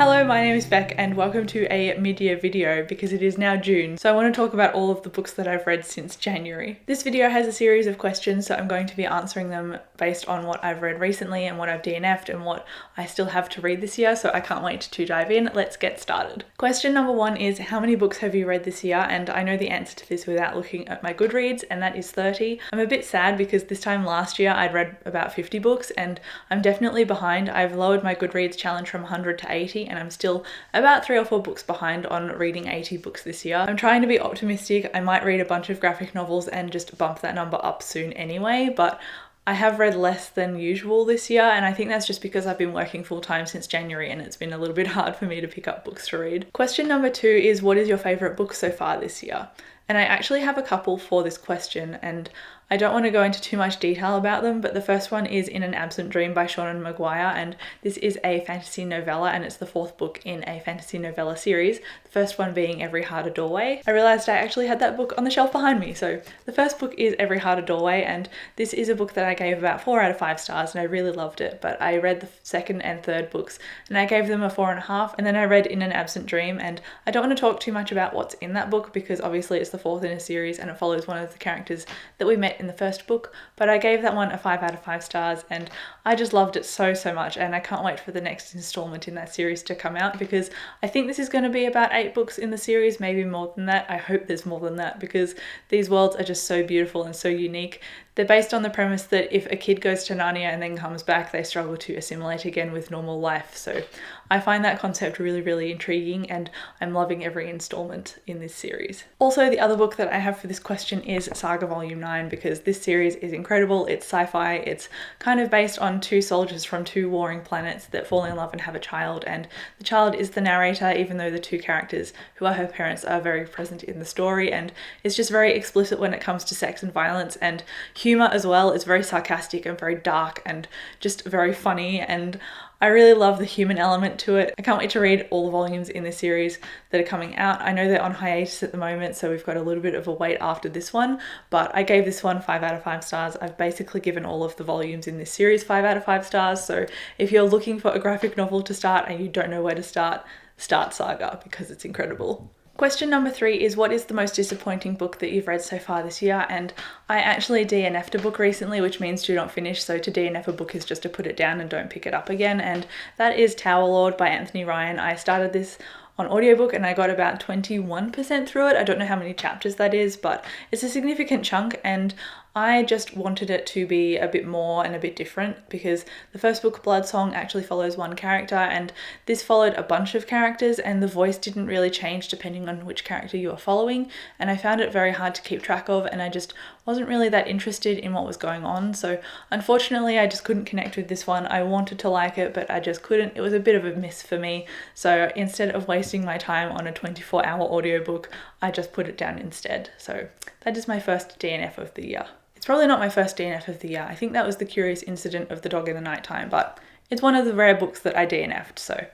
Hello, my name is Beck and welcome to a mid-year video because it is now June, so I want to talk about all of the books that I've read since January. This video has a series of questions, so I'm going to be answering them based on what I've read recently and what I've DNF'd and what I still have to read this year, so I can't wait to dive in. Let's get started. Question number one is, how many books have you read this year? And I know the answer to this without looking at my Goodreads, and that is 30. I'm a bit sad because this time last year I'd read about 50 books and I'm definitely behind. I've lowered my Goodreads challenge from 100 to 80 and I'm still about 3 or 4 books behind on reading 80 books this year. I'm trying to be optimistic. I might read a bunch of graphic novels and just bump that number up soon anyway, but I have read less than usual this year, and I think that's just because I've been working full time since January and it's been a little bit hard for me to pick up books to read. Question number 2 is, what is your favourite book so far this year? And I actually have a couple for this question, and I don't want to go into too much detail about them, but the first one is In an Absent Dream by Seanan McGuire, and this is a fantasy novella and it's the 4th book in a fantasy novella series, the first one being Every Heart a Doorway. I realised I actually had that book on the shelf behind me, so the first book is Every Heart a Doorway, and this is a book that I gave about 4 out of 5 stars and I really loved it, but I read the second and third books and I gave them a 4.5, and then I read In an Absent Dream, and I don't want to talk too much about what's in that book because obviously it's the 4th in a series and it follows one of the characters that we met in the first book, but I gave that one a 5 out of 5 stars and I just loved it so much, and I can't wait for the next installment in that series to come out because I think this is going to be about 8 books in the series, maybe more than that. I hope there's more than that because these worlds are just so beautiful and so unique. They're based on the premise that if a kid goes to Narnia and then comes back, they struggle to assimilate again with normal life. So I find that concept really intriguing and I'm loving every installment in this series. Also, the other book that I have for this question is Saga Volume 9 because this series is incredible. It's sci-fi. It's kind of based on 2 soldiers from 2 warring planets that fall in love and have a child, and the child is the narrator even though the 2 characters who are her parents are very present in the story, and it's just very explicit when it comes to sex and violence and humor as well. It's very sarcastic and very dark and just very funny, and I really love the human element to it. I can't wait to read all the volumes in this series that are coming out. I know they're on hiatus at the moment, so we've got a little bit of a wait after this one, but I gave this one 5 out of 5 stars. I've basically given all of the volumes in this series 5 out of 5 stars, so if you're looking for a graphic novel to start and you don't know where to start Saga because it's incredible. Question number 3 is, what is the most disappointing book that you've read so far this year? And I actually DNF'd a book recently, which means do not finish. So to DNF a book is just to put it down and don't pick it up again. And that is Tower Lord by Anthony Ryan. I started this on audiobook and I got about 21% through it. I don't know how many chapters that is, but it's a significant chunk, and I just wanted it to be a bit more and a bit different because the first book, Blood Song, actually follows one character and this followed a bunch of characters, and the voice didn't really change depending on which character you are following, and I found it very hard to keep track of, and I just wasn't really that interested in what was going on. So unfortunately I just couldn't connect with this one. I wanted to like it, but I just couldn't. It was a bit of a miss for me. So instead of wasting my time on a 24-hour audiobook, I just put it down instead. So that is my first DNF of the year. It's probably not my first DNF of the year. I think that was The Curious Incident of the Dog in the Nighttime, but it's one of the rare books that I DNF'd, so.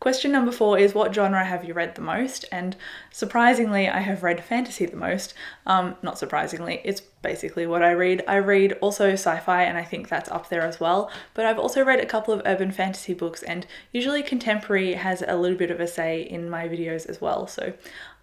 Question number 4 is, what genre have you read the most? And surprisingly, I have read fantasy the most. Not surprisingly, it's basically what I read. I read also sci-fi, and I think that's up there as well, but I've also read a couple of urban fantasy books, and usually contemporary has a little bit of a say in my videos as well. So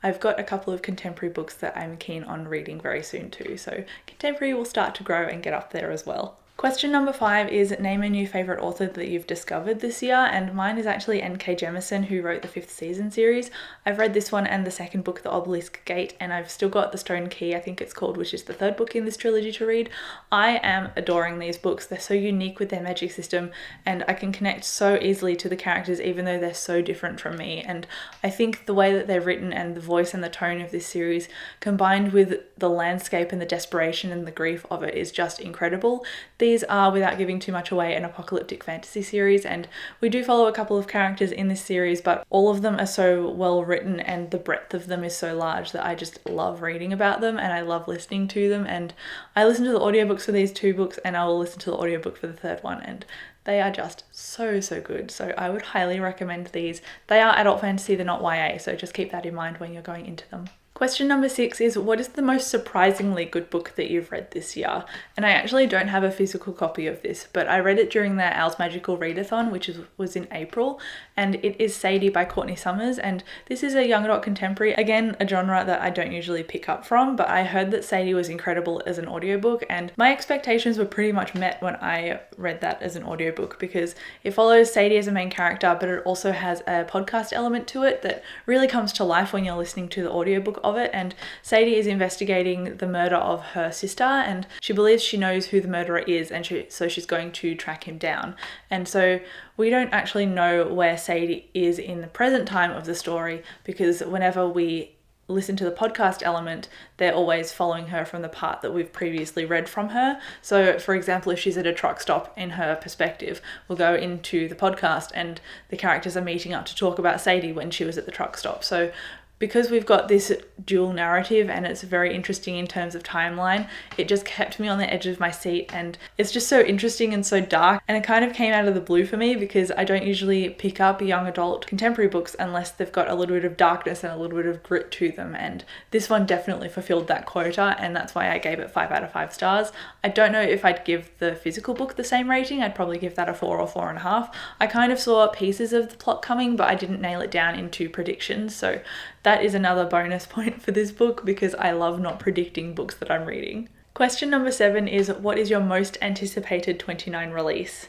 I've got a couple of contemporary books that I'm keen on reading very soon too. So contemporary will start to grow and get up there as well. Question number 5 is, name a new favourite author that you've discovered this year, and mine is actually N.K. Jemisin, who wrote the 5th season series. I've read this one and the second book, The Obelisk Gate, and I've still got The Stone Key, I think it's called, which is the 3rd book in this trilogy to read. I am adoring these books. They're so unique with their magic system, and I can connect so easily to the characters even though they're so different from me, and I think the way that they're written and the voice and the tone of this series combined with the landscape and the desperation and the grief of it is just incredible. These are, without giving too much away, an apocalyptic fantasy series, and we do follow a couple of characters in this series, but all of them are so well written and the breadth of them is so large that I just love reading about them and I love listening to them, and I listen to the audiobooks for these 2 books and I will listen to the audiobook for the 3rd one, and they are just so good. So I would highly recommend these. They are adult fantasy, they're not YA, so just keep that in mind when you're going into them. Question number 6 is, what is the most surprisingly good book that you've read this year? And I actually don't have a physical copy of this, but I read it during the Ours Magical Readathon, which was in April, and it is Sadie by Courtney Summers, and this is a young adult contemporary, again a genre that I don't usually pick up from, but I heard that Sadie was incredible as an audiobook, and my expectations were pretty much met when I read that as an audiobook, because it follows Sadie as a main character, but it also has a podcast element to it that really comes to life when you're listening to the audiobook of it. And Sadie is investigating the murder of her sister, and she believes she knows who the murderer is, and so she's going to track him down. And so we don't actually know where Sadie is in the present time of the story, because whenever we listen to the podcast element, they're always following her from the part that we've previously read from her. So for example, if she's at a truck stop, in her perspective, we'll go into the podcast and the characters are meeting up to talk about Sadie when she was at the truck stop. So because we've got this dual narrative and it's very interesting in terms of timeline, it just kept me on the edge of my seat, and it's just so interesting and so dark, and it kind of came out of the blue for me because I don't usually pick up young adult contemporary books unless they've got a little bit of darkness and a little bit of grit to them, and this one definitely fulfilled that quota, and that's why I gave it 5 out of 5 stars. I don't know if I'd give the physical book the same rating. I'd probably give that a 4 or 4.5. I kind of saw pieces of the plot coming, but I didn't nail it down into predictions, so that is another bonus point for this book because I love not predicting books that I'm reading. Question number 7 is, what is your most anticipated 29 release?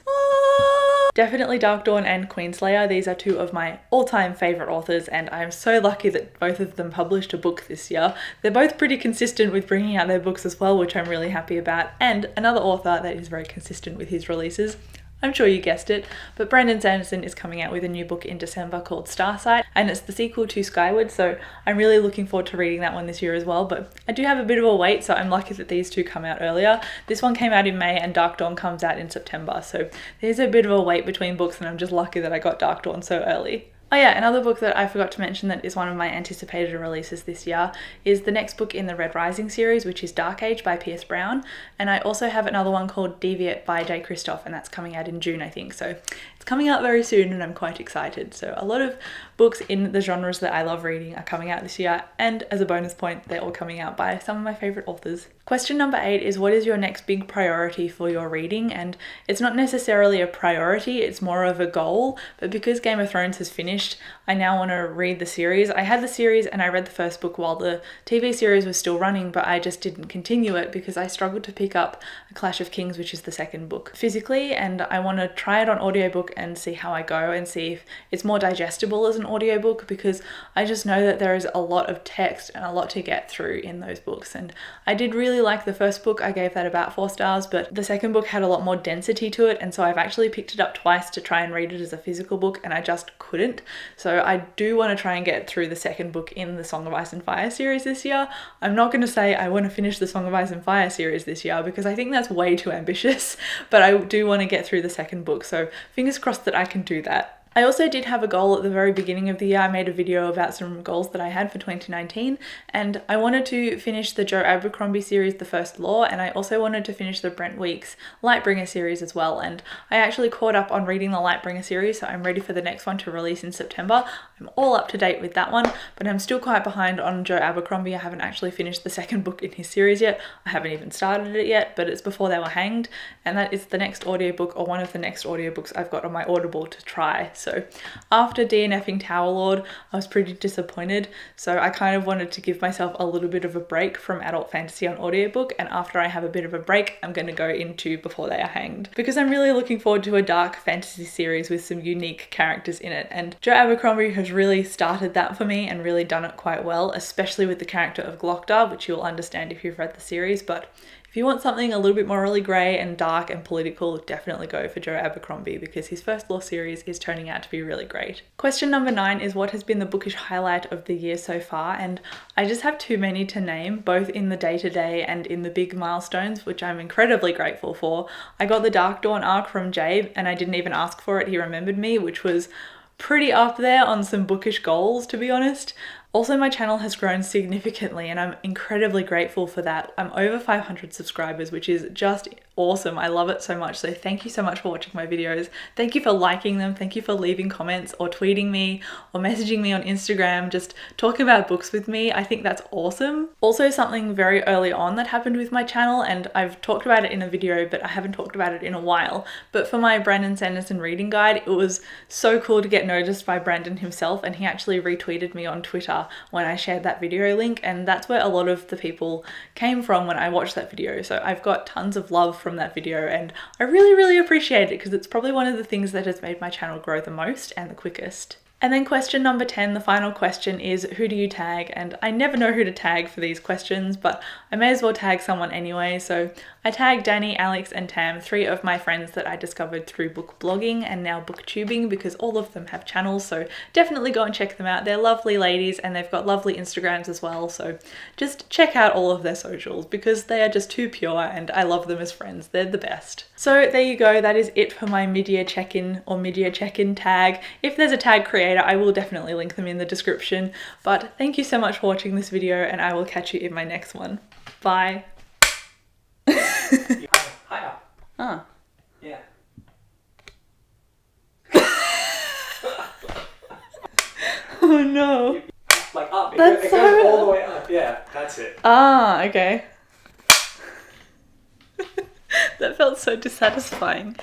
Definitely Dark Dawn and Queenslayer. These are 2 of my all-time favourite authors, and I'm so lucky that both of them published a book this year. They're both pretty consistent with bringing out their books as well, which I'm really happy about, and another author that is very consistent with his releases, I'm sure you guessed it, but Brandon Sanderson is coming out with a new book in December called Starsight, and it's the sequel to Skyward, so I'm really looking forward to reading that one this year as well, but I do have a bit of a wait, so I'm lucky that these 2 come out earlier. This one came out in May and Dark Dawn comes out in September, so there's a bit of a wait between books, and I'm just lucky that I got Dark Dawn so early. Oh yeah, another book that I forgot to mention that is one of my anticipated releases this year is the next book in the Red Rising series, which is Dark Age by Pierce Brown, and I also have another one called Deviate by Jay Kristoff, and that's coming out in June, I think, so it's coming out very soon and I'm quite excited. So a lot of books in the genres that I love reading are coming out this year, and as a bonus point, they're all coming out by some of my favourite authors. Question number 8 is, what is your next big priority for your reading? And it's not necessarily a priority, it's more of a goal, but because Game of Thrones has finished, I now want to read the series. I had the series and I read the first book while the TV series was still running, but I just didn't continue it because I struggled to pick up A Clash of Kings, which is the second book, physically, and I want to try it on audiobook and see how I go and see if it's more digestible as an audiobook, because I just know that there is a lot of text and a lot to get through in those books, and I did really like the first book. I gave that about 4 stars, but the second book had a lot more density to it, and so I've actually picked it up twice to try and read it as a physical book, and I just couldn't. So I do want to try and get through the second book in the Song of Ice and Fire series this year. I'm not going to say I want to finish the Song of Ice and Fire series this year because I think that's way too ambitious, but I do want to get through the second book, so fingers crossed that I can do that. I also did have a goal at the very beginning of the year. I made a video about some goals that I had for 2019, and I wanted to finish the Joe Abercrombie series, The First Law, and I also wanted to finish the Brent Weeks Lightbringer series as well, and I actually caught up on reading the Lightbringer series, so I'm ready for the next one to release in September. I'm all up to date with that one, but I'm still quite behind on Joe Abercrombie. I haven't actually finished the second book in his series yet. I haven't even started it yet, but it's Before They Were Hanged, and that is the next audiobook, or one of the next audiobooks I've got on my Audible to try. So after DNFing Tower Lord, I was pretty disappointed, so I kind of wanted to give myself a little bit of a break from adult fantasy on audiobook, and after I have a bit of a break, I'm going to go into Before They Are Hanged, because I'm really looking forward to a dark fantasy series with some unique characters in it, and Joe Abercrombie has really started that for me and really done it quite well, especially with the character of Glocktar, which you'll understand if you've read the series. But if you want something a little bit morally grey and dark and political, definitely go for Joe Abercrombie, because his First Law series is turning out to be really great. Question number 9 is, what has been the bookish highlight of the year so far? And I just have too many to name, both in the day-to-day and in the big milestones, which I'm incredibly grateful for. I got the Dark Dawn arc from Jabe, and I didn't even ask for it. He remembered me, which was pretty up there on some bookish goals, to be honest. Also, my channel has grown significantly and I'm incredibly grateful for that. I'm over 500 subscribers, which is just awesome. I love it so much. So thank you so much for watching my videos. Thank you for liking them. Thank you for leaving comments or tweeting me or messaging me on Instagram, just talking about books with me. I think that's awesome. Also, something very early on that happened with my channel, and I've talked about it in a video, but I haven't talked about it in a while. But for my Brandon Sanderson reading guide, it was so cool to get noticed by Brandon himself, and he actually retweeted me on Twitter when I shared that video link, and that's where a lot of the people came from when I watched that video. So I've got tons of love from that video, and I really appreciate it because it's probably one of the things that has made my channel grow the most and the quickest. And then question number 10, the final question, is who do you tag? And I never know who to tag for these questions, but I may as well tag someone anyway. So I tagged Danny, Alex and Tam, 3 of my friends that I discovered through book blogging and now booktubing, because all of them have channels, so definitely go and check them out. They're lovely ladies and they've got lovely Instagrams as well, so just check out all of their socials because they are just too pure and I love them as friends. They're the best. So there you go, that is it for my mid-year check-in or mid-year check-in tag. If there's a tag creator, I will definitely link them in the description. But thank you so much for watching this video and I will catch you in my next one. Bye. Higher. Ah. Yeah. Oh no. Like up. That's It so goes all the way up. Yeah, that's it. Ah, okay. That felt so dissatisfying.